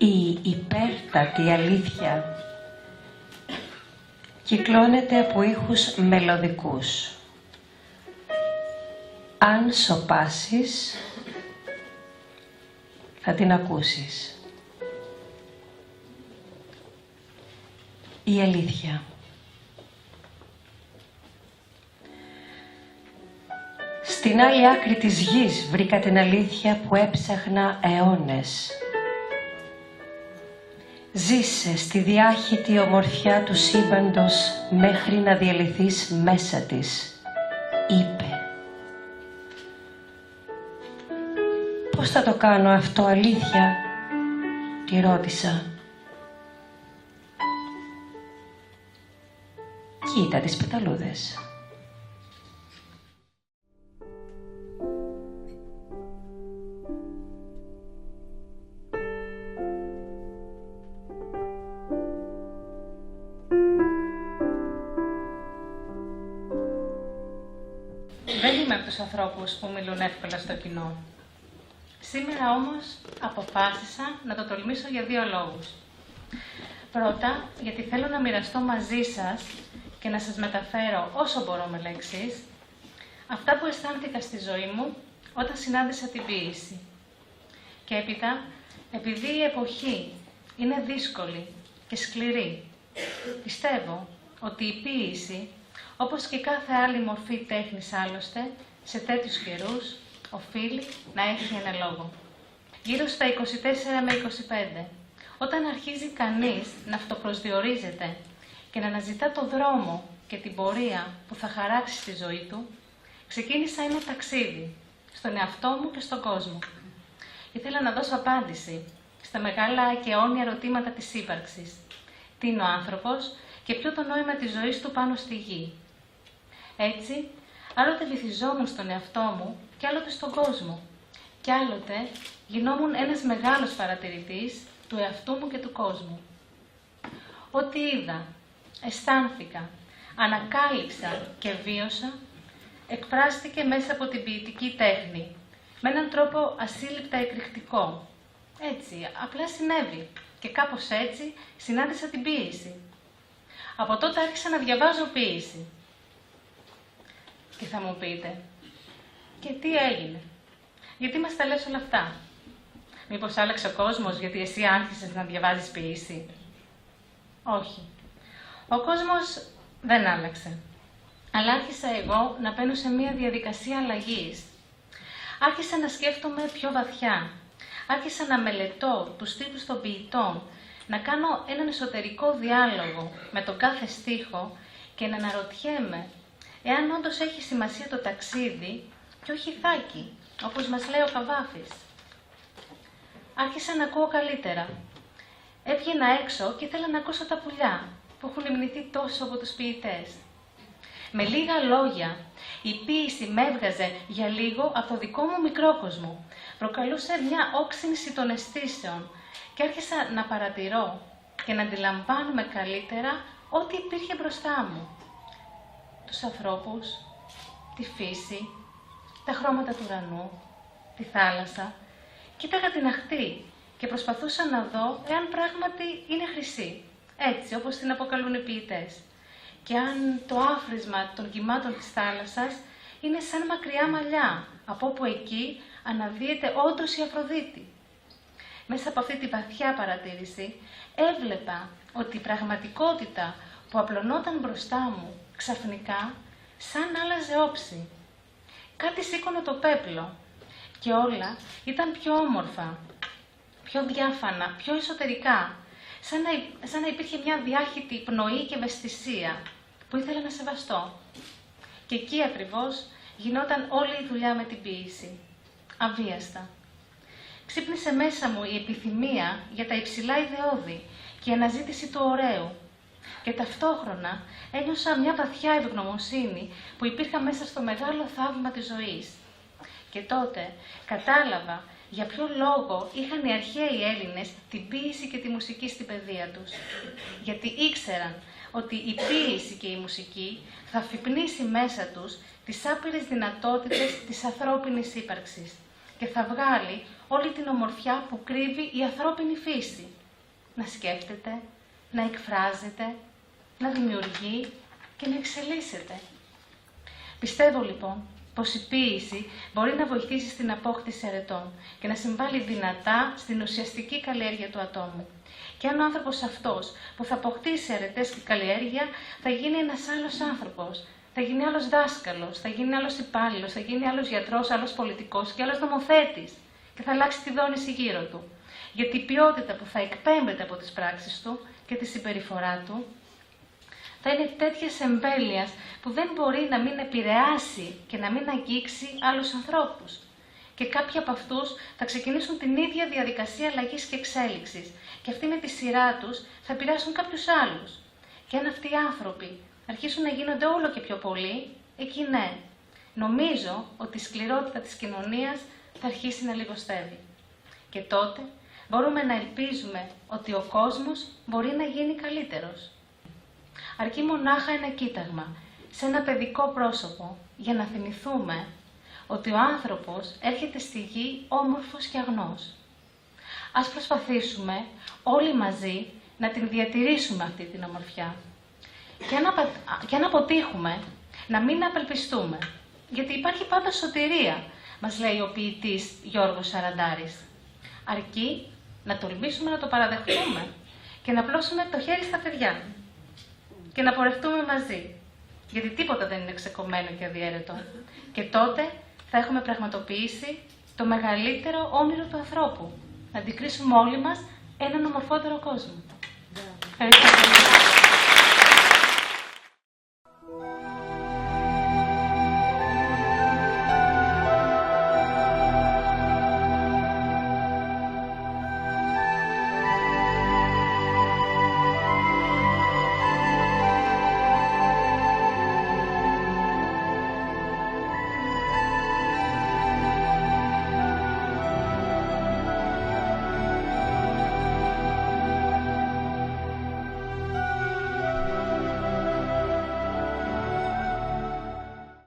Η υπέρτατη αλήθεια κυκλώνεται από ήχους μελωδικούς. Αν σωπάσεις, θα την ακούσεις. Η αλήθεια. Στην άλλη άκρη της γης βρήκα την αλήθεια που έψαχνα αιώνες. Ζήσε στη διάχυτη ομορφιά του σύμπαντος μέχρι να διαλυθείς μέσα της, είπε. Πώς θα το κάνω αυτό αλήθεια, τη ρώτησα. Κοίτα τις πεταλούδες. Δεν είμαι από τους ανθρώπους που μιλούν εύκολα στο κοινό. Σήμερα όμως αποφάσισα να το τολμήσω για 2 λόγους. Πρώτα, γιατί θέλω να μοιραστώ μαζί σας και να σας μεταφέρω όσο μπορώ με λέξεις αυτά που αισθάνθηκα στη ζωή μου όταν συνάντησα την ποίηση. Και έπειτα, επειδή η εποχή είναι δύσκολη και σκληρή, πιστεύω ότι η ποίηση, όπως και κάθε άλλη μορφή τέχνης άλλωστε, σε τέτοιους καιρούς, οφείλει να έχει ένα λόγο. Γύρω στα 24 με 25, όταν αρχίζει κανείς να αυτοπροσδιορίζεται και να αναζητά το δρόμο και την πορεία που θα χαράξει στη ζωή του, ξεκίνησα ένα ταξίδι στον εαυτό μου και στον κόσμο. Ήθελα να δώσω απάντηση στα μεγάλα και αιώνια ερωτήματα της ύπαρξης. Τι είναι ο άνθρωπος και ποιο το νόημα της ζωής του πάνω στη γη. Έτσι, άλλοτε βυθιζόμουν στον εαυτό μου και άλλοτε στον κόσμο. Και άλλοτε γινόμουν ένας μεγάλος παρατηρητής του εαυτού μου και του κόσμου. Ό,τι είδα, αισθάνθηκα, ανακάλυψα και βίωσα, εκφράστηκε μέσα από την ποιητική τέχνη, με έναν τρόπο ασύλληπτα εκρηκτικό. Έτσι, απλά συνέβη και κάπως έτσι συνάντησα την ποίηση. Από τότε άρχισα να διαβάζω ποίηση. Και θα μου πείτε, και τι έγινε, γιατί μας τα λες όλα αυτά. Μήπως άλλαξε ο κόσμος γιατί εσύ άρχισες να διαβάζεις ποίηση. Όχι. Ο κόσμος δεν άλλαξε. Αλλά άρχισα εγώ να μπαίνω σε μια διαδικασία αλλαγής. Άρχισα να σκέφτομαι πιο βαθιά. Άρχισα να μελετώ τους στίχους των ποιητών, να κάνω έναν εσωτερικό διάλογο με τον κάθε στίχο και να αναρωτιέμαι εάν όντως έχει σημασία το ταξίδι και όχι θάκη, όπως μας λέει ο Καβάφης. Άρχισα να ακούω καλύτερα. Έβγαινα έξω και ήθελα να ακούσω τα πουλιά που έχουν υμνηθεί τόσο από τους ποιητές. Με λίγα λόγια, η ποίηση με έβγαζε για λίγο από το δικό μου μικρό κόσμο. Προκαλούσε μια όξυνση των αισθήσεων και άρχισα να παρατηρώ και να αντιλαμβάνομαι καλύτερα ό,τι υπήρχε μπροστά μου. Τους ανθρώπους, τη φύση, τα χρώματα του ουρανού, τη θάλασσα. Κοίταγα την αχτή και προσπαθούσα να δω εάν πράγματι είναι χρυσή, έτσι όπως την αποκαλούν οι ποιητές. Και αν το άφρισμα των κυμάτων της θάλασσας είναι σαν μακριά μαλλιά, από όπου εκεί αναδύεται όντως η Αφροδίτη. Μέσα από αυτή τη βαθιά παρατήρηση έβλεπα ότι η πραγματικότητα που απλωνόταν μπροστά μου ξαφνικά σαν άλλαζε όψη. Κάτι σήκωνε το πέπλο και όλα ήταν πιο όμορφα, πιο διάφανα, πιο εσωτερικά, σαν να υπήρχε μια διάχυτη πνοή και ευαισθησία που ήθελα να σεβαστώ. Και εκεί ακριβώς γινόταν όλη η δουλειά με την ποίηση. Αβίαστα. Ξύπνησε μέσα μου η επιθυμία για τα υψηλά ιδεώδη και η αναζήτηση του ωραίου. Και ταυτόχρονα ένιωσα μια βαθιά ευγνωμοσύνη που υπήρχα μέσα στο μεγάλο θαύμα της ζωής. Και τότε κατάλαβα για ποιο λόγο είχαν οι αρχαίοι Έλληνες την ποίηση και τη μουσική στην παιδεία τους. Γιατί ήξεραν ότι η ποίηση και η μουσική θα αφυπνίσει μέσα τους τις άπειρες δυνατότητες της ανθρώπινης ύπαρξης και θα βγάλει όλη την ομορφιά που κρύβει η ανθρώπινη φύση. Να σκέφτεται, να εκφράζεται, να δημιουργεί και να εξελίσσεται. Πιστεύω λοιπόν πως η ποίηση μπορεί να βοηθήσει στην απόκτηση αρετών και να συμβάλλει δυνατά στην ουσιαστική καλλιέργεια του ατόμου. Και αν ο άνθρωπος αυτός που θα αποκτήσει αρετές και καλλιέργεια θα γίνει ένας άλλος άνθρωπος, θα γίνει άλλος δάσκαλος, θα γίνει άλλος υπάλληλος, θα γίνει άλλος γιατρός, άλλος πολιτικός και άλλος νομοθέτης και θα αλλάξει τη δόνηση γύρω του. Γιατί η ποιότητα που θα εκπέμπεται από τις πράξεις του και τη συμπεριφορά του θα είναι τέτοιας εμβέλειας που δεν μπορεί να μην επηρεάσει και να μην αγγίξει άλλους ανθρώπους. Και κάποιοι από αυτούς θα ξεκινήσουν την ίδια διαδικασία αλλαγής και εξέλιξης. Και αυτοί με τη σειρά τους θα επηρεάσουν κάποιους άλλους. Και αν αυτοί οι άνθρωποι αρχίσουν να γίνονται όλο και πιο πολλοί, εκεί ναι, νομίζω ότι η σκληρότητα της κοινωνίας θα αρχίσει να λιγοστεύει. Και τότε μπορούμε να ελπίζουμε ότι ο κόσμος μπορεί να γίνει καλύτερος. Αρκεί μονάχα ένα κοίταγμα σε ένα παιδικό πρόσωπο για να θυμηθούμε ότι ο άνθρωπος έρχεται στη γη όμορφος και αγνός. Ας προσπαθήσουμε όλοι μαζί να την διατηρήσουμε αυτή την ομορφιά. Και αν αποτύχουμε, να μην απελπιστούμε. Γιατί υπάρχει πάντα σωτηρία, μας λέει ο ποιητής Γιώργος Σαραντάρης. Αρκεί να τολμήσουμε να το παραδεχτούμε και να πλώσουμε το χέρι στα παιδιά και να πορευτούμε μαζί. Γιατί τίποτα δεν είναι ξεκομμένο και αδιέρετο. Και τότε θα έχουμε πραγματοποιήσει το μεγαλύτερο όνειρο του ανθρώπου. Να αντικρίσουμε όλοι μας έναν ομορφότερο κόσμο. Ευχαριστώ πολύ.